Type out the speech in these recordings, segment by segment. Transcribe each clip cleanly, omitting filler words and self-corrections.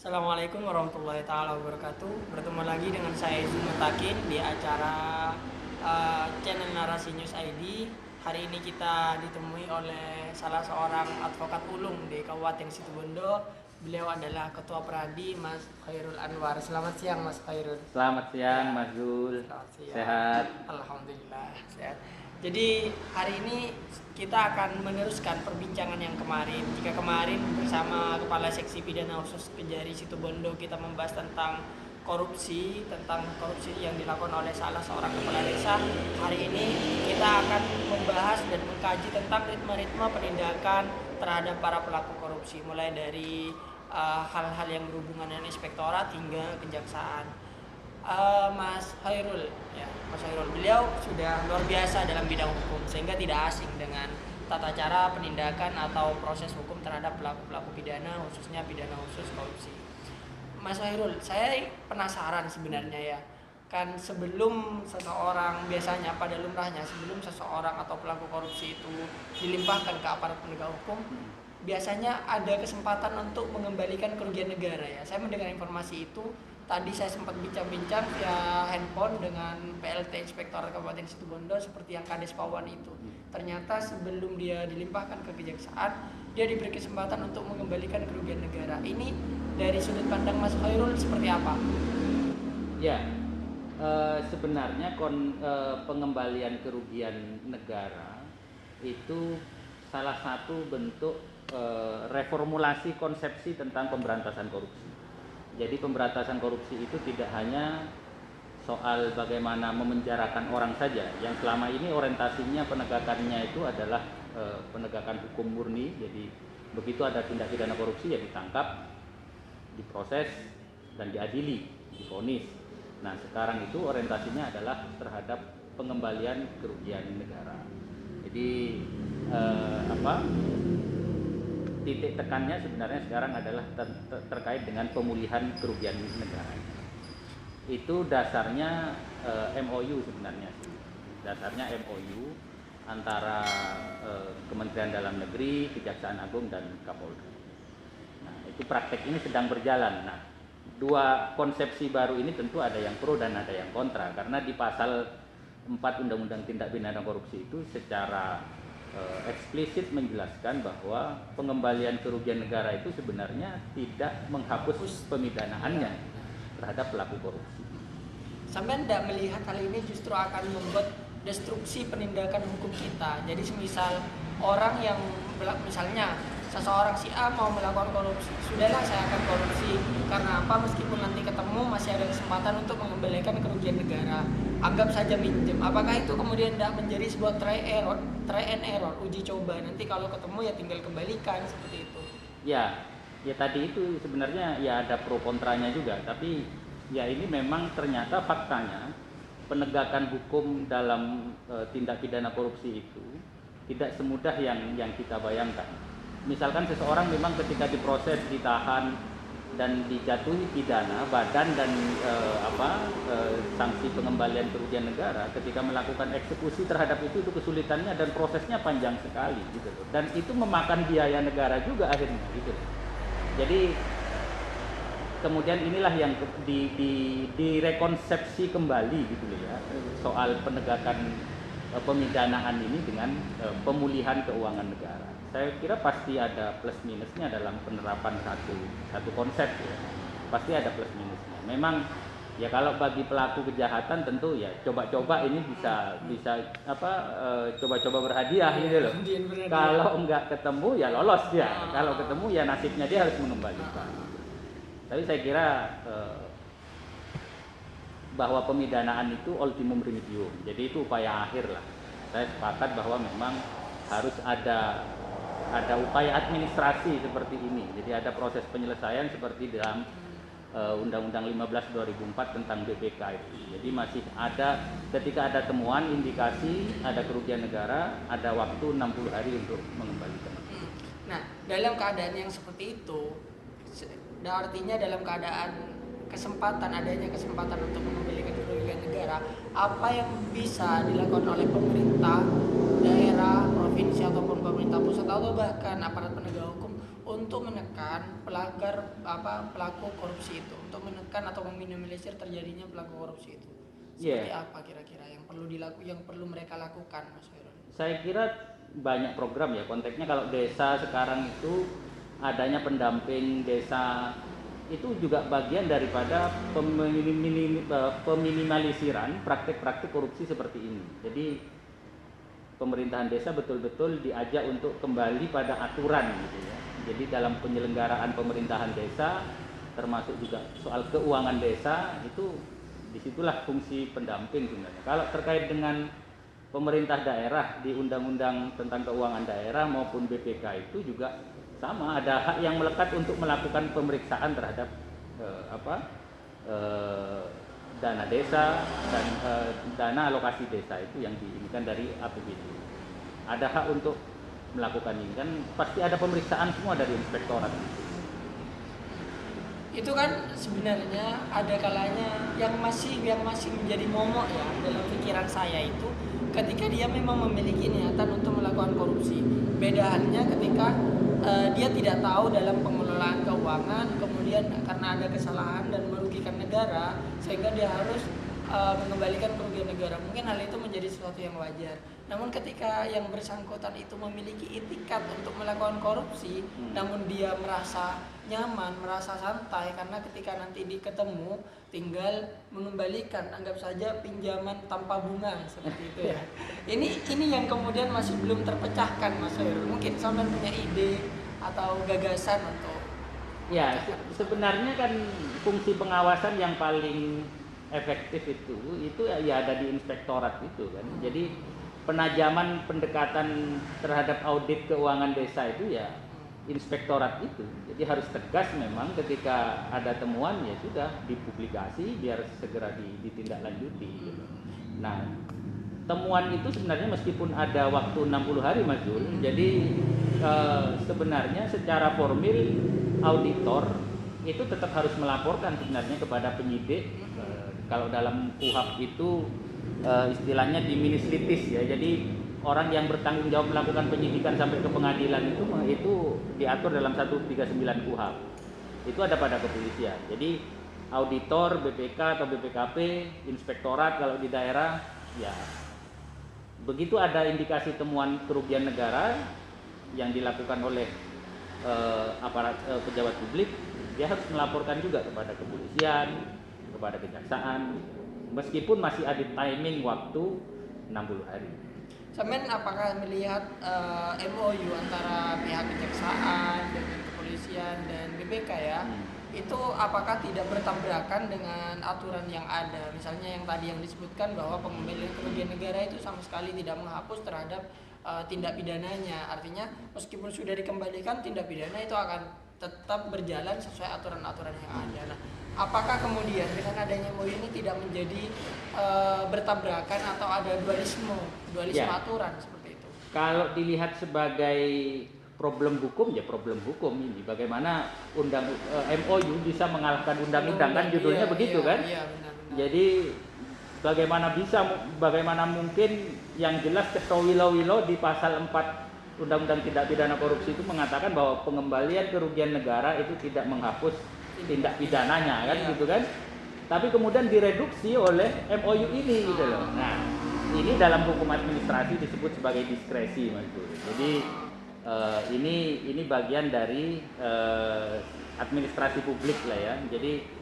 Assalamualaikum warahmatullahi taala wabarakatuh. Bertemu lagi dengan saya Izul Mutakin di acara channel Narasi News ID. Hari ini kita ditemui oleh salah seorang advokat ulung di Kabupaten Situbondo. Beliau adalah Ketua Pradi Mas Khairul Anwar. Selamat siang Mas Khairul. Selamat siang Mas Zul. Selamat siang. Sehat? Alhamdulillah sehat. Jadi hari ini kita akan meneruskan perbincangan yang kemarin. Jika kemarin bersama Kepala Seksi Pidana Khusus Kejari Situbondo kita membahas tentang korupsi yang dilakukan oleh salah seorang kepala desa, hari ini kita akan membahas dan mengkaji tentang ritme-ritme penindakan terhadap para pelaku korupsi, mulai dari hal-hal yang berhubungan dengan inspektorat hingga kejaksaan. Mas Khairul, ya, Mas Khairul, beliau sudah luar biasa dalam bidang hukum sehingga tidak asing dengan tata cara penindakan atau proses hukum terhadap pelaku-pelaku pidana, khususnya pidana khusus korupsi. Mas Khairul, saya penasaran sebenarnya ya, kan sebelum seseorang, biasanya pada lumrahnya sebelum seseorang atau pelaku korupsi itu dilimpahkan ke aparat penegak hukum, biasanya ada kesempatan untuk mengembalikan kerugian negara ya. Saya mendengar informasi itu. Tadi saya sempat bincang-bincang via handphone dengan PLT Inspektorat Kabupaten Situbondo seperti yang Kades Pawan itu. Ternyata sebelum dia dilimpahkan ke kejaksaan, dia diberi kesempatan untuk mengembalikan kerugian negara. Ini dari sudut pandang Mas Khairul seperti apa? Ya, sebenarnya pengembalian kerugian negara itu salah satu bentuk reformulasi konsepsi tentang pemberantasan korupsi. Jadi pemberantasan korupsi itu tidak hanya soal bagaimana memenjarakan orang saja, yang selama ini orientasinya penegakannya itu adalah penegakan hukum murni. Jadi begitu ada tindak pidana korupsi ya ditangkap, diproses dan diadili, divonis. Nah sekarang itu orientasinya adalah terhadap pengembalian kerugian negara. Jadi titik tekannya sebenarnya sekarang adalah terkait dengan pemulihan kerugian negara. Itu dasarnya MOU sebenarnya sih. Dasarnya MOU antara Kementerian Dalam Negeri, Kejaksaan Agung dan Kapolri. Nah, itu praktek ini sedang berjalan. Nah, dua konsepsi baru ini tentu ada yang pro dan ada yang kontra, karena di pasal 4 Undang-Undang Tindak Pidana Korupsi itu secara eksplisit menjelaskan bahwa pengembalian kerugian negara itu sebenarnya tidak menghapus pemidanaannya terhadap pelaku korupsi. Sampai tidak melihat hal ini justru akan membuat destruksi penindakan hukum kita. Jadi semisal orang yang misalnya seseorang si A mau melakukan korupsi, sudahlah saya akan korupsi karena apa, meskipun nanti ketemu masih ada kesempatan untuk mengembalikan kerugian negara, anggap saja minjem. Apakah itu kemudian tidak menjadi sebuah try and error, uji coba, nanti kalau ketemu ya tinggal kembalikan seperti itu? Ya tadi itu sebenarnya ya ada pro kontranya juga, tapi ya ini memang ternyata faktanya penegakan hukum dalam tindak pidana korupsi itu tidak semudah yang kita bayangkan. Misalkan seseorang memang ketika diproses, ditahan dan dijatuhi pidana, badan dan sanksi pengembalian kerugian negara, ketika melakukan eksekusi terhadap itu kesulitannya dan prosesnya panjang sekali gitu loh. Dan itu memakan biaya negara juga akhirnya gitu loh. Jadi kemudian inilah yang direkonsepsi kembali gitu loh ya, soal penegakan pemidanaan ini dengan pemulihan keuangan negara. Saya kira pasti ada plus minusnya dalam penerapan satu konsep ya. Pasti ada plus minusnya. Memang ya kalau bagi pelaku kejahatan tentu ya coba-coba ini bisa coba-coba berhadiah gitu loh. Kalau enggak ketemu ya lolos ya. Kalau ketemu ya nasibnya dia harus mengembalikan. Tapi saya kira bahwa pemidanaan itu ultimum remedium. Jadi itu upaya akhir lah. Saya sepakat bahwa memang harus ada upaya administrasi seperti ini. Jadi ada proses penyelesaian seperti dalam Undang-Undang 15 2004 tentang BPK itu. Jadi masih ada, ketika ada temuan indikasi ada kerugian negara, ada waktu 60 hari untuk mengembalikan. Nah, dalam keadaan yang seperti itu, artinya dalam keadaan adanya kesempatan untuk mengembalikan kerugian negara, apa yang bisa dilakukan oleh pemerintah daerah, provinsi ataupun pemerintah pusat atau bahkan aparat penegak hukum untuk menekan pelaku korupsi itu, untuk menekan atau meminimalisir terjadinya pelaku korupsi itu. Seperti apa kira-kira yang perlu mereka lakukan, Mas Heron? Saya kira banyak program ya, konteksnya kalau desa sekarang itu adanya pendamping desa itu juga bagian daripada peminimalisiraan praktik-praktik korupsi seperti ini. Jadi pemerintahan desa betul-betul diajak untuk kembali pada aturan gitu ya. Jadi dalam penyelenggaraan pemerintahan desa termasuk juga soal keuangan desa itu disitulah fungsi pendamping sebenarnya. Kalau terkait dengan pemerintah daerah di Undang-Undang tentang Keuangan Daerah maupun BPK itu juga sama, ada hak yang melekat untuk melakukan pemeriksaan terhadap dana desa dan dana alokasi desa itu yang diinginkan dari APBD. Ada hak untuk melakukan ini, kan pasti ada pemeriksaan semua dari inspektorat. Itu kan sebenarnya ada kalanya yang masih menjadi momok ya dalam pikiran saya itu ketika dia memang memiliki niatan untuk melakukan korupsi. Beda halnya ketika dia tidak tahu dalam pengelolaan keuangan, kemudian karena ada kesalahan dan merugikan negara sehingga dia harus mengembalikan kerugian negara. Mungkin hal itu menjadi sesuatu yang wajar. Namun ketika yang bersangkutan itu memiliki itikat untuk melakukan korupsi, namun dia merasa nyaman, merasa santai karena ketika nanti diketemu tinggal mengembalikan, anggap saja pinjaman tanpa bunga seperti itu ya. Ini yang kemudian masih belum terpecahkan, Mas Heru. Mungkin sampai punya ide atau gagasan untuk ya sebenarnya kan fungsi pengawasan yang paling efektif itu ya ada di inspektorat itu kan. Jadi penajaman pendekatan terhadap audit keuangan desa itu ya inspektorat itu. Jadi harus tegas memang ketika ada temuan ya sudah dipublikasi biar segera ditindaklanjuti gitu. Nah, temuan itu sebenarnya meskipun ada waktu 60 hari Mas Jul, jadi sebenarnya secara formil auditor itu tetap harus melaporkan sebenarnya kepada penyidik. Kalau dalam KUHP itu istilahnya diminis litis ya. Jadi orang yang bertanggung jawab melakukan penyidikan sampai ke pengadilan itu diatur dalam 139 KUHP. Itu ada pada kepolisian. Jadi auditor, BPK atau BPKP, inspektorat kalau di daerah ya begitu ada indikasi temuan kerugian negara yang dilakukan oleh aparat pejabat publik, dia harus melaporkan juga kepada kepolisian, kepada kejaksaan, meskipun masih ada timing waktu 60 hari. Semen apakah melihat MOU antara pihak kejaksaan dengan kepolisian dan BPK ya, itu apakah tidak bertabrakan dengan aturan yang ada? Misalnya yang tadi yang disebutkan bahwa pengembalian kerugian negara itu sama sekali tidak menghapus terhadap tindak pidananya. Artinya meskipun sudah dikembalikan, tindak pidana itu akan tetap berjalan sesuai aturan-aturan yang ada. Nah, apakah kemudian dengan adanya MOU ini tidak menjadi bertabrakan atau ada dualisme ya, aturan seperti itu? Kalau dilihat sebagai problem hukum ya problem hukum ini. Bagaimana MOU bisa mengalahkan undang-undang kan judulnya begitu kan? Iya, benar. Jadi bagaimana mungkin yang jelas Ketua Wilo di pasal 4 Undang-Undang Tindak Pidana Korupsi itu mengatakan bahwa pengembalian kerugian negara itu tidak menghapus tindak pidananya kan gitu kan. Tapi kemudian direduksi oleh MOU ini gitu loh. Nah, ini dalam hukum administrasi disebut sebagai diskresi Mas. Jadi ini bagian dari administrasi publik lah ya. Jadi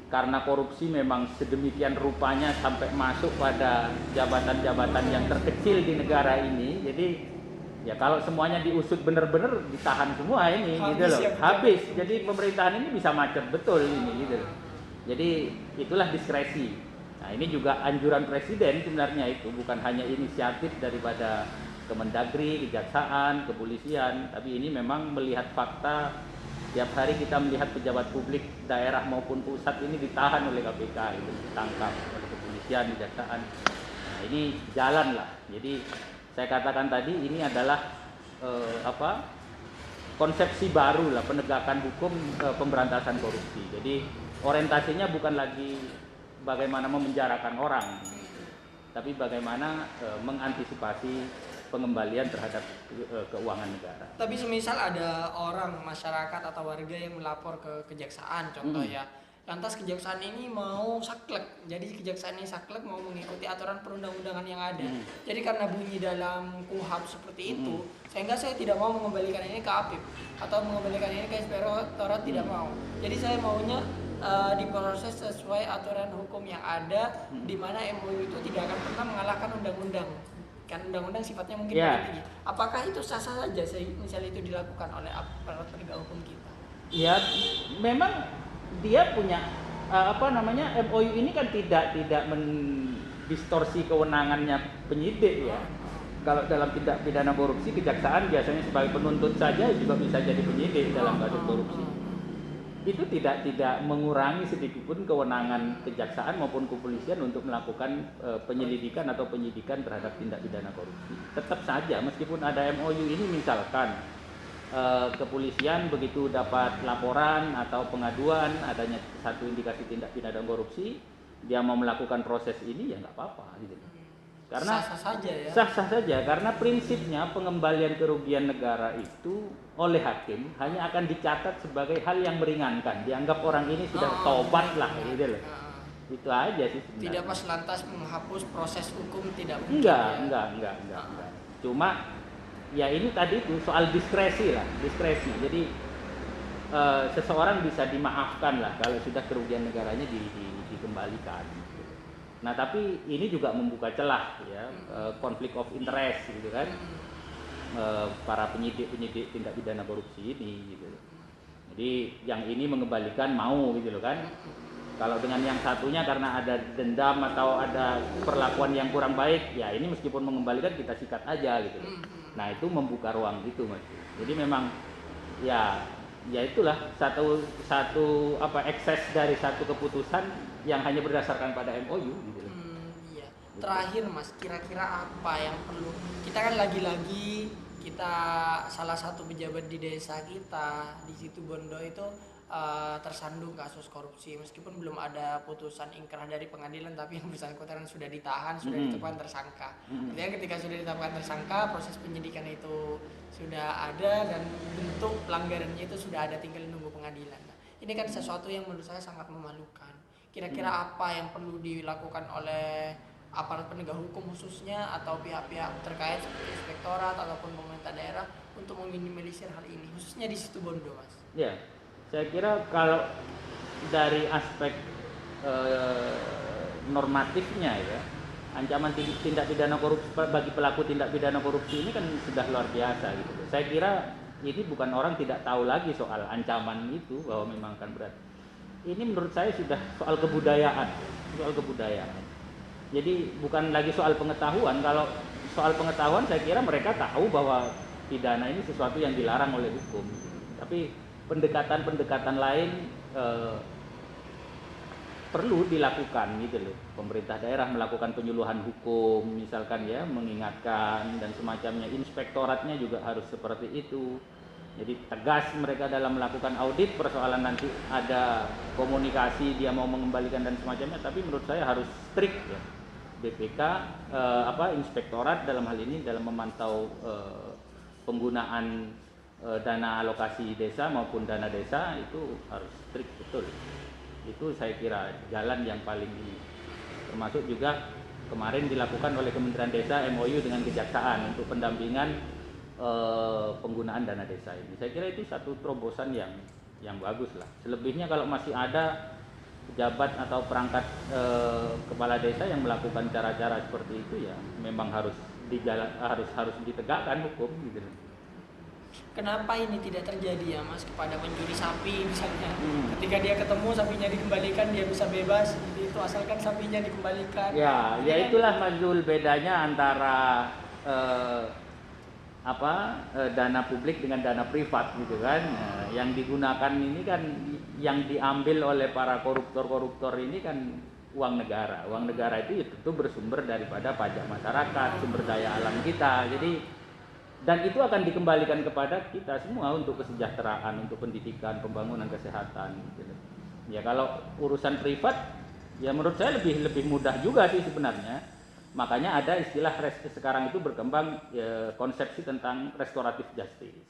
karena korupsi memang sedemikian rupanya sampai masuk pada jabatan-jabatan yang terkecil di negara ini. Jadi ya kalau semuanya diusut benar-benar ditahan semua ini habis, gitu loh. Ya, habis. Jadi pemerintahan ini bisa macet betul ini gitu loh. Jadi itulah diskresi. Nah, ini juga anjuran presiden sebenarnya itu bukan hanya inisiatif daripada Kemendagri, Kejaksaan, Kepolisian, tapi ini memang melihat fakta. Tiap hari kita melihat pejabat publik daerah maupun pusat ini ditahan oleh KPK, itu ditangkap oleh kepolisian, kejaksaan. Nah, ini jalan lah. Jadi saya katakan tadi ini adalah konsepsi baru lah penegakan hukum pemberantasan korupsi. Jadi orientasinya bukan lagi bagaimana memenjarakan orang, tapi bagaimana mengantisipasi pengembalian terhadap keuangan negara. Tapi semisal ada orang masyarakat atau warga yang melapor ke kejaksaan contoh ya, lantas kejaksaan ini mau saklek, jadi kejaksaan ini saklek mau mengikuti aturan perundang-undangan yang ada. Jadi karena bunyi dalam KUHP seperti itu, sehingga saya tidak mau mengembalikan ini ke APIP atau mengembalikan ini ke inspektorat, tidak mau. Jadi saya maunya diproses sesuai aturan hukum yang ada, di mana MOU itu tidak akan pernah mengalahkan undang-undang. Kan undang-undang sifatnya mungkin lebih tinggi. Apakah itu sah-sah saja misalnya itu dilakukan oleh aparat penegak hukum kita? Ya, memang dia punya MOU ini kan tidak mendistorsi kewenangannya penyidik ya. Kalau dalam tindak pidana korupsi, kejaksaan biasanya sebagai penuntut saja juga bisa jadi penyidik dalam kasus korupsi. Itu tidak mengurangi sedikitpun kewenangan kejaksaan maupun kepolisian untuk melakukan penyelidikan atau penyidikan terhadap tindak pidana korupsi. Tetap saja meskipun ada MOU ini, misalkan kepolisian begitu dapat laporan atau pengaduan adanya satu indikasi tindak pidana korupsi, dia mau melakukan proses ini ya nggak apa-apa gitu. Karena sah-sah saja ya. Sah-sah saja karena prinsipnya pengembalian kerugian negara itu oleh hakim hanya akan dicatat sebagai hal yang meringankan. Dianggap orang ini sudah tobat lah gitu loh. Itu aja sih sebenarnya. Tidak pas lantas menghapus proses hukum, tidak mungkin. Enggak. Cuma ya ini tadi itu soal diskresi lah, diskresi. Jadi seseorang bisa dimaafkan lah kalau sudah kerugian negaranya dikembalikan. Nah tapi ini juga membuka celah ya, konflik of interest gitu kan, para penyidik tindak pidana korupsi ini gitu. Jadi yang ini mengembalikan mau gitu loh kan. Kalau dengan yang satunya karena ada dendam atau ada perlakuan yang kurang baik, ya ini meskipun mengembalikan kita sikat aja gitu loh. Nah itu membuka ruang itu mas. Jadi memang ya itulah satu ekses dari satu keputusan yang hanya berdasarkan pada MOU gitu. Iya. Terakhir mas, kira-kira apa yang perlu kita kan lagi-lagi kita salah satu pejabat di desa kita di Situbondo itu tersandung kasus korupsi meskipun belum ada putusan ingkrah dari pengadilan, tapi yang bersangkutan sudah ditahan, sudah ditetapkan tersangka. Artinya ketika sudah ditetapkan tersangka, proses penyidikan itu sudah ada dan bentuk pelanggarannya itu sudah ada, tinggal nunggu pengadilan. Nah, ini kan sesuatu yang menurut saya sangat memalukan. Kira-kira apa yang perlu dilakukan oleh aparat penegak hukum khususnya atau pihak-pihak terkait seperti inspektorat ataupun pemerintah daerah untuk meminimalisir hal ini khususnya di Situbondo mas? Ya, saya kira kalau dari aspek normatifnya ya, ancaman tindak pidana korupsi bagi pelaku tindak pidana korupsi ini kan sudah luar biasa gitu. Saya kira ini bukan orang tidak tahu lagi soal ancaman itu bahwa memang akan berat. Ini menurut saya sudah soal kebudayaan. Jadi bukan lagi soal pengetahuan. Kalau soal pengetahuan saya kira mereka tahu bahwa pidana ini sesuatu yang dilarang oleh hukum. Tapi pendekatan lain perlu dilakukan gitu loh. Pemerintah daerah melakukan penyuluhan hukum misalkan ya, mengingatkan dan semacamnya. Inspektoratnya juga harus seperti itu. Jadi tegas mereka dalam melakukan audit, persoalan nanti ada komunikasi dia mau mengembalikan dan semacamnya, tapi menurut saya harus strict ya. BPK inspektorat dalam hal ini dalam memantau penggunaan dana alokasi desa maupun dana desa itu harus strict betul. Itu saya kira jalan yang paling ini. Termasuk juga kemarin dilakukan oleh Kementerian Desa MOU dengan Kejaksaan untuk pendampingan penggunaan dana desa ini. Saya kira itu satu terobosan yang bagus lah. Selebihnya kalau masih ada pejabat atau perangkat kepala desa yang melakukan cara-cara seperti itu ya memang harus ditegakkan hukum gitu. Kenapa ini tidak terjadi ya mas kepada pencuri sapi misalnya? Ketika dia ketemu sapinya dikembalikan, dia bisa bebas gitu, asalkan sapinya dikembalikan. Ya itulah Mazul bedanya antara dana publik dengan dana privat gitu kan. Nah, yang digunakan ini kan yang diambil oleh para koruptor ini kan uang negara. Uang negara itu ya tentu bersumber daripada pajak masyarakat, sumber daya alam kita. Jadi dan itu akan dikembalikan kepada kita semua untuk kesejahteraan, untuk pendidikan, pembangunan kesehatan gitu. Ya kalau urusan privat ya menurut saya lebih mudah juga sih sebenarnya. Makanya ada istilah sekarang itu berkembang konsepsi tentang restoratif justice.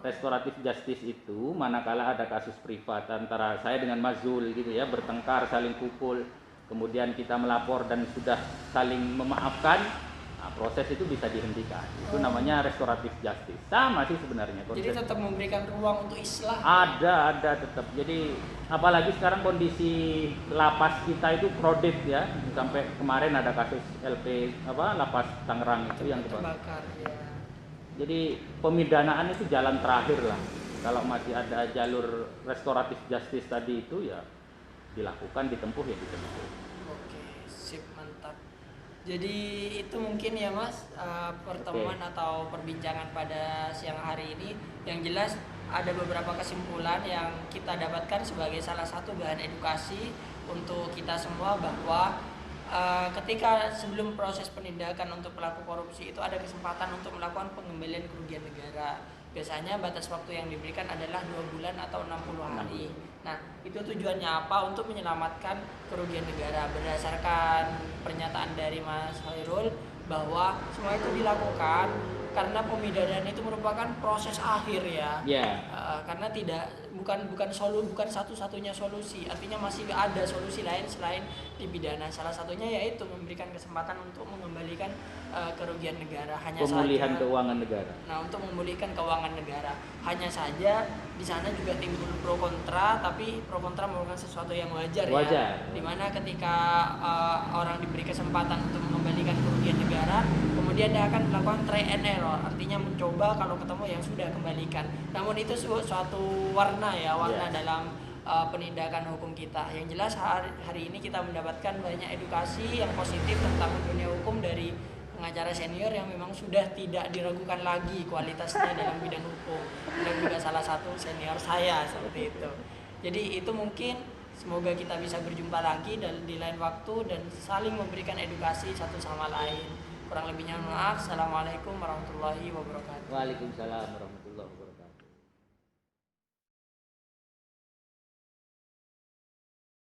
Restoratif justice itu manakala ada kasus privat antara saya dengan Mas Zul gitu ya, bertengkar, saling pukul, kemudian kita melapor dan sudah saling memaafkan, nah, proses itu bisa dihentikan. Itu namanya restoratif justice. Sama sih sebenarnya konsep. Jadi tetap memberikan ruang untuk islah. Ada tetap. Jadi apalagi sekarang kondisi lapas kita itu crowded ya. Sampai kemarin ada kasus lapas Tangerang itu yang terbakar ya. Jadi pemidanaan itu jalan terakhir lah. Kalau masih ada jalur restoratif justice tadi itu ya dilakukan, ditempuh ya ditempuh. Oke, sip, mantap. Jadi itu mungkin ya Mas pertemuan atau perbincangan pada siang hari ini. Yang jelas ada beberapa kesimpulan yang kita dapatkan sebagai salah satu bahan edukasi untuk kita semua bahwa ketika sebelum proses penindakan untuk pelaku korupsi itu ada kesempatan untuk melakukan pengembalian kerugian negara. Biasanya batas waktu yang diberikan adalah 2 bulan atau 60 hari. Nah, itu tujuannya apa? Untuk menyelamatkan kerugian negara. Berdasarkan pernyataan dari Mas Khairul bahwa semua itu dilakukan karena pemidanaan itu merupakan proses akhir ya. Karena bukan satu-satunya solusi. Artinya masih ada solusi lain selain dipidana. Salah satunya yaitu memberikan kesempatan untuk mengembalikan kerugian negara. Pemulihan keuangan negara. Nah, untuk memulihkan keuangan negara. Hanya saja di sana juga timbul pro kontra, tapi pro kontra merupakan sesuatu yang wajar. Ya. Dimana ketika orang diberi kesempatan untuk mengembalikan kerugian negara, kemudian dia akan melakukan try and error, artinya mencoba, kalau ketemu yang sudah kembalikan. Namun itu suatu warna dalam penindakan hukum kita. Yang jelas hari ini kita mendapatkan banyak edukasi yang positif tentang dunia hukum dari pengacara senior yang memang sudah tidak diragukan lagi kualitasnya dalam bidang hukum, dan juga salah satu senior saya seperti itu. Jadi itu mungkin semoga kita bisa berjumpa lagi di lain waktu dan saling memberikan edukasi satu sama lain. Kurang lebihnya maaf. Assalamualaikum warahmatullahi wabarakatuh. Waalaikumsalam warahmatullahi wabarakatuh.